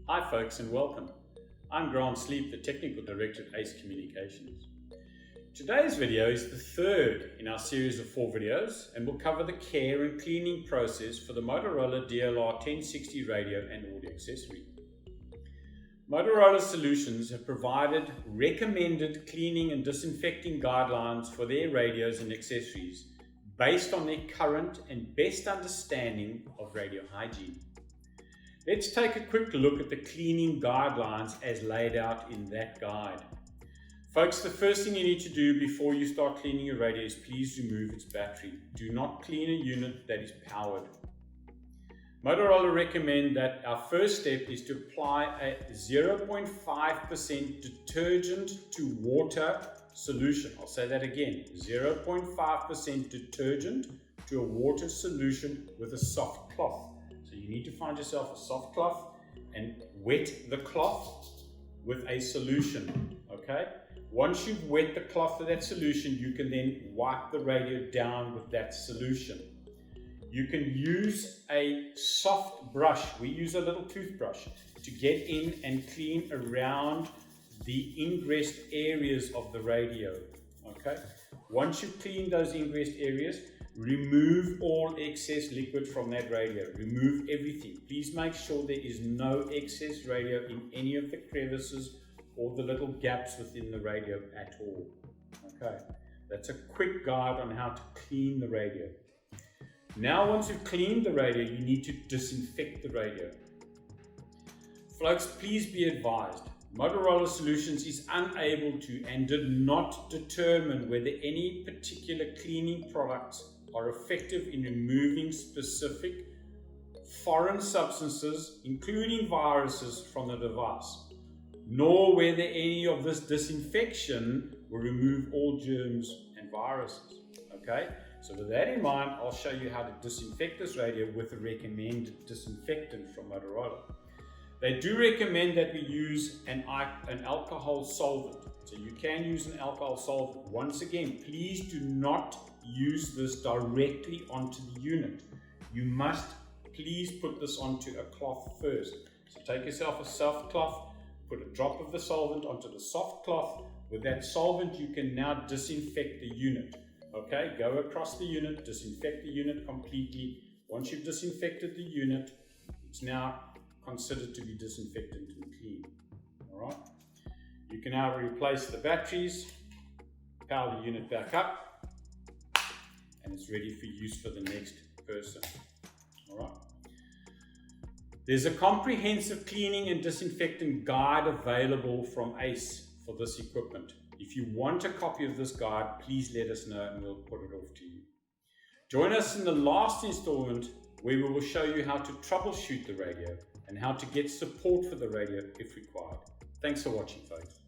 Hi folks and welcome. I'm Grant Sleep, the Technical Director at ACE Communications. Today's video is the third in our series of 4 videos and will cover the care and cleaning process for the Motorola DLR1060 radio and audio accessory. Motorola Solutions have provided recommended cleaning and disinfecting guidelines for their radios and accessories based on their current and best understanding of radio hygiene. Let's take a quick look at the cleaning guidelines as laid out in that guide. Folks, the first thing you need to do before you start cleaning your radio is please remove its battery. Do not clean a unit that is powered. Motorola recommend that our first step is to apply a 0.5% detergent to water solution. I'll say that again, 0.5% detergent to a water solution with a soft cloth. So you need to find yourself a soft cloth and wet the cloth with a solution, okay? Once you've wet the cloth with that solution, you can then wipe the radio down with that solution. You can use a soft brush. We use a little toothbrush to get in and clean around the ingress areas of the radio, okay? Once you've cleaned those ingress areas, remove all excess liquid from that radio. Remove everything. Please make sure there is no excess radio in any of the crevices or the little gaps within the radio at all. Okay, that's a quick guide on how to clean the radio. Now once you've cleaned the radio, you need to disinfect the radio. Folks, please be advised, Motorola Solutions is unable to and did not determine whether any particular cleaning products are effective in removing specific foreign substances, including viruses, from the device, nor whether any of this disinfection will remove all germs and viruses. Okay, so with that in mind, I'll show you how to disinfect this radio with a recommended disinfectant from Motorola. They do recommend that we use an alcohol solvent. So you can use an alcohol solvent. Once again, please do not use this directly onto the unit. You must please put this onto a cloth first. So take yourself a soft cloth, put a drop of the solvent onto the soft cloth. With that solvent, you can now disinfect the unit. Okay, go across the unit, disinfect the unit completely. Once you've disinfected the unit, it's now considered to be disinfected and clean. All right. You can now replace the batteries, power the unit back up, and it's ready for use for the next person. All right. There's a comprehensive cleaning and disinfecting guide available from ACE for this equipment. If you want a copy of this guide, please let us know and we'll put it off to you. Join us in the last installment where we will show you how to troubleshoot the radio and how to get support for the radio if required. Thanks for watching, folks.